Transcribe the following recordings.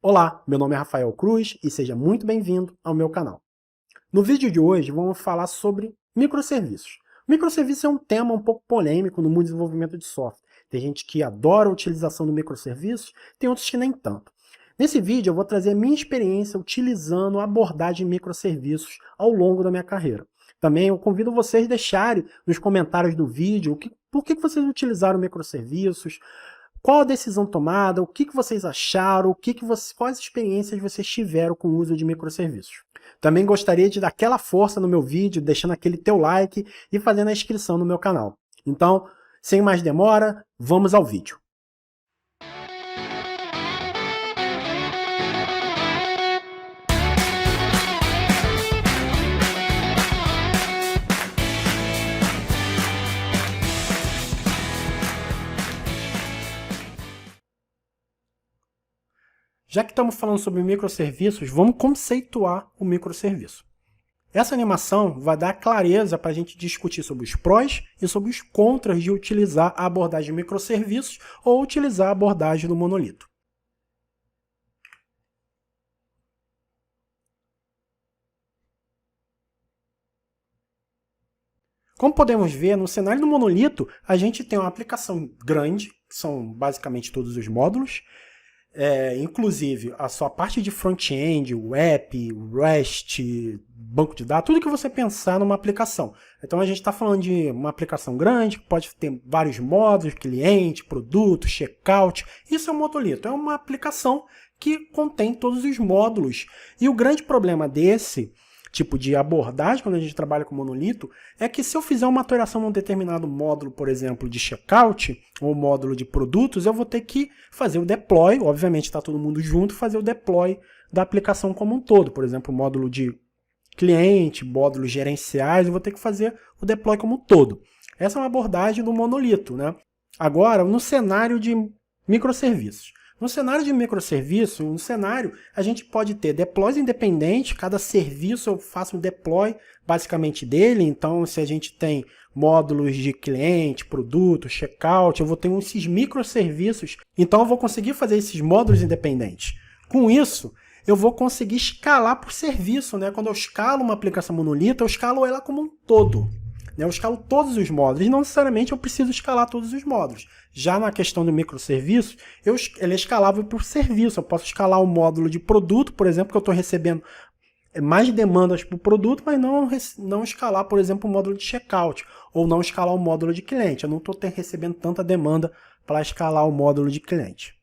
Olá, meu nome é Rafael Cruz e seja muito bem-vindo ao meu canal. No vídeo de hoje vamos falar sobre microserviços. Microserviço é um tema um pouco polêmico no mundo do desenvolvimento de software. Tem gente que adora a utilização do microserviços, tem outros que nem tanto. Nesse vídeo eu vou trazer a minha experiência utilizando a abordagem de microserviços ao longo da minha carreira. Também eu convido vocês a deixarem nos comentários do vídeo por que vocês utilizaram microserviços, qual a decisão tomada, o que vocês acharam, quais experiências vocês tiveram com o uso de microserviços. Também gostaria de dar aquela força no meu vídeo, deixando aquele teu like e fazendo a inscrição no meu canal. Então, sem mais demora, vamos ao vídeo. Já que estamos falando sobre microserviços, vamos conceituar o microserviço. Essa animação vai dar clareza para a gente discutir sobre os prós e sobre os contras de utilizar a abordagem de microserviços ou utilizar a abordagem do monolito. Como podemos ver, no cenário do monolito, a gente tem uma aplicação grande, que são basicamente todos os módulos, inclusive a sua parte de front-end, o app, o REST, banco de dados, tudo que você pensar numa aplicação. Então a gente está falando de uma aplicação grande, que pode ter vários módulos, cliente, produto, checkout. Isso é um monolito, é uma aplicação que contém todos os módulos. E o grande problema desse tipo de abordagem, quando a gente trabalha com monolito, é que se eu fizer uma alteração num determinado módulo, por exemplo, de checkout, ou módulo de produtos, eu vou ter que fazer o deploy, obviamente está todo mundo junto, fazer o deploy da aplicação como um todo. Por exemplo, módulo de cliente, módulos gerenciais, eu vou ter que fazer o deploy como um todo. Essa é uma abordagem do monolito, né? Agora, no cenário de microserviços. No cenário de microserviço, a gente pode ter deploys independentes, cada serviço eu faço um deploy basicamente dele, então se a gente tem módulos de cliente, produto, checkout, eu vou ter esses microserviços, então eu vou conseguir fazer esses módulos independentes. Com isso, eu vou conseguir escalar por serviço, né? Quando eu escalo uma aplicação monolito, eu escalo ela como um todo. Eu escalo todos os módulos, e não necessariamente eu preciso escalar todos os módulos. Já na questão do microserviço, ele é escalável por serviço. Eu posso escalar o módulo de produto, por exemplo, que eu estou recebendo mais demandas para o produto, mas não escalar, por exemplo, o módulo de checkout, ou não escalar o módulo de cliente. Eu não estou recebendo tanta demanda para escalar o módulo de cliente.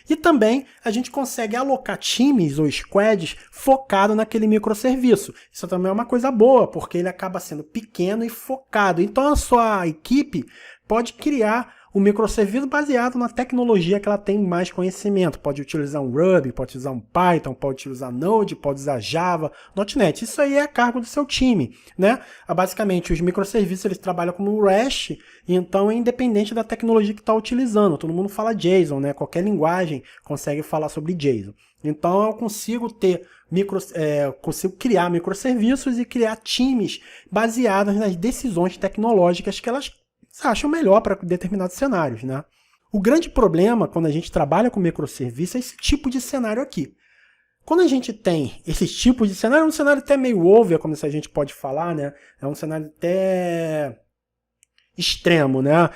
E também a gente consegue alocar times ou squads focado naquele microserviço. Isso também é uma coisa boa, porque ele acaba sendo pequeno e focado. Então a sua equipe pode criar um microserviço baseado na tecnologia que ela tem mais conhecimento. Pode utilizar um Ruby, pode utilizar um Python, pode utilizar Node, pode usar Java, .NET. Isso aí é a cargo do seu time, né? Basicamente, os microserviços eles trabalham como REST, então é independente da tecnologia que está utilizando. Todo mundo fala JSON, né? Qualquer linguagem consegue falar sobre JSON. Então eu consigo consigo criar microserviços e criar times baseados nas decisões tecnológicas que elas acham melhor para determinados cenários, né? O grande problema quando a gente trabalha com microserviço é esse tipo de cenário aqui. Quando a gente tem esse tipo de cenário, é um cenário até meio over, como a gente pode falar, né? É um cenário até extremo, né?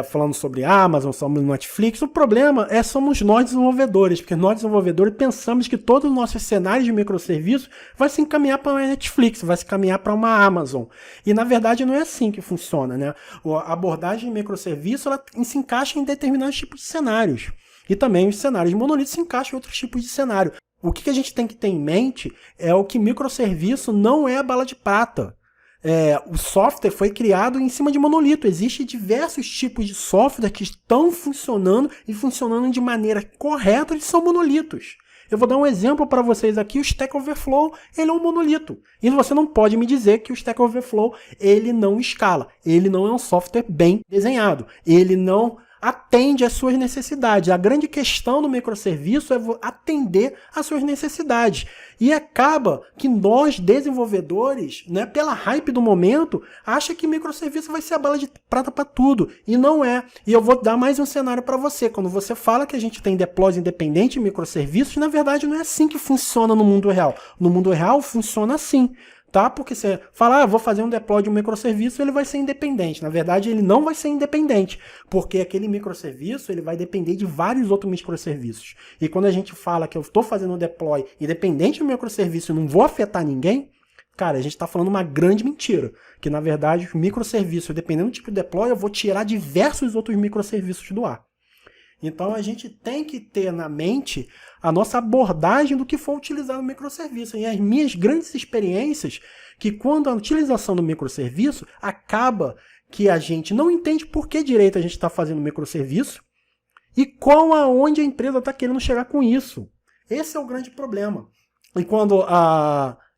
Falando sobre Amazon, sobre Netflix, o problema somos nós desenvolvedores, porque nós desenvolvedores pensamos que todos os nossos cenários de microserviço vai se encaminhar para uma Netflix, vai se encaminhar para uma Amazon. E na verdade não é assim que funciona, né? A abordagem de microserviço ela se encaixa em determinados tipos de cenários. E também os cenários de monolito se encaixam em outros tipos de cenário. O que a gente tem que ter em mente é o que microserviço não é a bala de prata. O software foi criado em cima de monolito. Existem diversos tipos de software que estão funcionando e funcionando de maneira correta, eles são monolitos. Eu vou dar um exemplo para vocês aqui, o Stack Overflow, ele é um monolito. E você não pode me dizer que o Stack Overflow, ele não escala. Ele não é um software bem desenhado. Ele não atende às suas necessidades. A grande questão do microserviço é atender às suas necessidades. E acaba que nós, desenvolvedores, né, pela hype do momento, acha que microserviço vai ser a bala de prata para tudo. E não é. E eu vou dar mais um cenário para você. Quando você fala que a gente tem deploys independentes em microserviços, na verdade não é assim que funciona no mundo real. No mundo real funciona assim. Tá? Porque você fala, vou fazer um deploy de um microserviço, ele vai ser independente. Na verdade, ele não vai ser independente, porque aquele microserviço ele vai depender de vários outros microserviços. E quando a gente fala que eu estou fazendo um deploy independente do microserviço e não vou afetar ninguém, cara, a gente está falando uma grande mentira. Que na verdade, o microserviço, dependendo do tipo de deploy, eu vou tirar diversos outros microserviços do ar. Então a gente tem que ter na mente a nossa abordagem do que for utilizar no microserviço. E as minhas grandes experiências, que quando a utilização do microserviço acaba que a gente não entende por que direito a gente está fazendo microserviço e aonde a empresa está querendo chegar com isso. Esse é o grande problema. E quando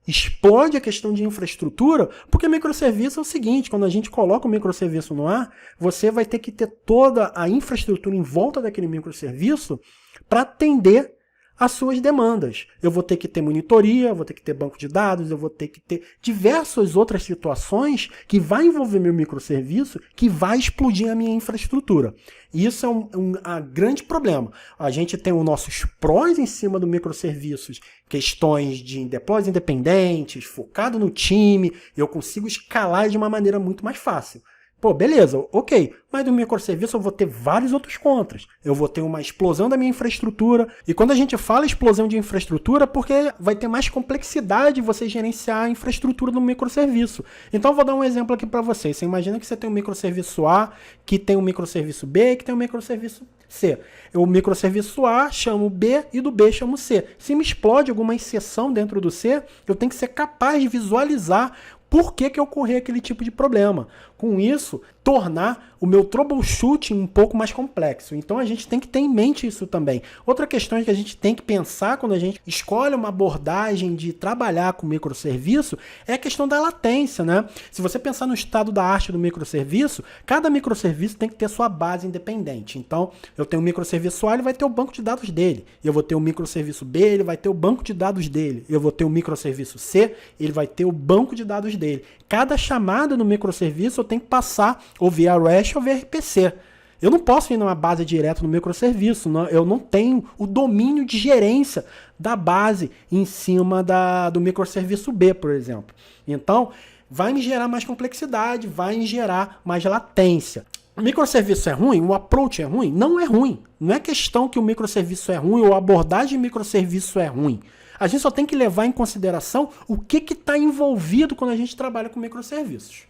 explode a questão de infraestrutura, porque microserviço é o seguinte, quando a gente coloca o microserviço no ar, você vai ter que ter toda a infraestrutura em volta daquele microserviço para atender as suas demandas. Eu vou ter que ter monitoria, eu vou ter que ter banco de dados, eu vou ter que ter diversas outras situações que vai envolver meu microserviço, que vai explodir a minha infraestrutura. Isso é um grande problema. A gente tem os nossos prós em cima do microserviços, questões de deploys independentes, focado no time, eu consigo escalar de uma maneira muito mais fácil. Pô, beleza, ok, mas no microserviço eu vou ter vários outros contras. Eu vou ter uma explosão da minha infraestrutura, e quando a gente fala explosão de infraestrutura, porque vai ter mais complexidade você gerenciar a infraestrutura do microserviço. Então eu vou dar um exemplo aqui para vocês. Você imagina que você tem um microserviço A, que tem um microserviço B, que tem um microserviço C. O microserviço A chama o B e do B chama o C. Se me explode alguma exceção dentro do C, eu tenho que ser capaz de visualizar por que ocorreu aquele tipo de problema. Com isso, tornar o meu troubleshooting um pouco mais complexo. Então a gente tem que ter em mente isso também. Outra questão que a gente tem que pensar quando a gente escolhe uma abordagem de trabalhar com microserviço é a questão da latência, né? Se você pensar no estado da arte do microserviço, cada microserviço tem que ter sua base independente. Então, eu tenho um microserviço A, ele vai ter o banco de dados dele. Eu vou ter um microserviço B, ele vai ter o banco de dados dele. Eu vou ter um microserviço C, ele vai ter o banco de dados dele. Cada chamada no microserviço eu tenho que passar ou via REST ou via RPC. Eu não posso ir numa base direto no microserviço, eu não tenho o domínio de gerência da base em cima do microserviço B, por exemplo. Então, vai me gerar mais complexidade, vai me gerar mais latência. O microserviço é ruim? O approach é ruim? Não é ruim. Não é questão que o microserviço é ruim ou a abordagem de microserviço é ruim. A gente só tem que levar em consideração o que está envolvido quando a gente trabalha com microserviços.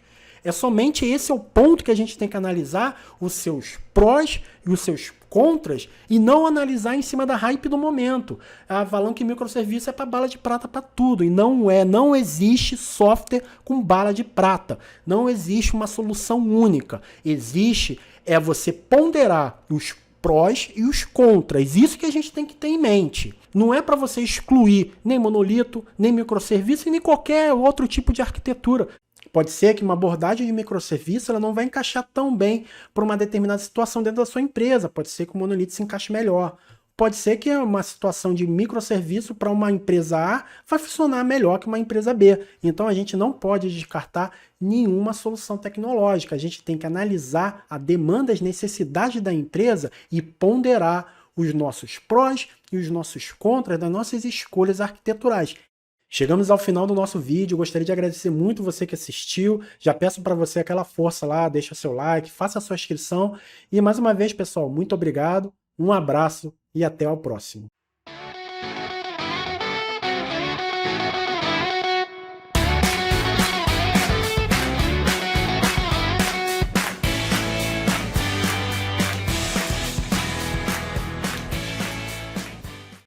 É somente esse é o ponto que a gente tem que analisar os seus prós e os seus contras e não analisar em cima da hype do momento. Falando que microserviço é para bala de prata para tudo. E não é. Não existe software com bala de prata. Não existe uma solução única. Existe você ponderar os prós e os contras. Isso que a gente tem que ter em mente. Não é para você excluir nem monolito, nem microserviço e nem qualquer outro tipo de arquitetura. Pode ser que uma abordagem de microserviço ela não vai encaixar tão bem para uma determinada situação dentro da sua empresa. Pode ser que o monolito se encaixe melhor. Pode ser que uma situação de microserviço para uma empresa A vai funcionar melhor que uma empresa B. Então a gente não pode descartar nenhuma solução tecnológica. A gente tem que analisar a demanda, as necessidades da empresa e ponderar os nossos prós e os nossos contras das nossas escolhas arquiteturais. Chegamos ao final do nosso vídeo, gostaria de agradecer muito você que assistiu, já peço para você aquela força lá, deixa seu like, faça a sua inscrição e mais uma vez pessoal, muito obrigado, um abraço e até o próximo.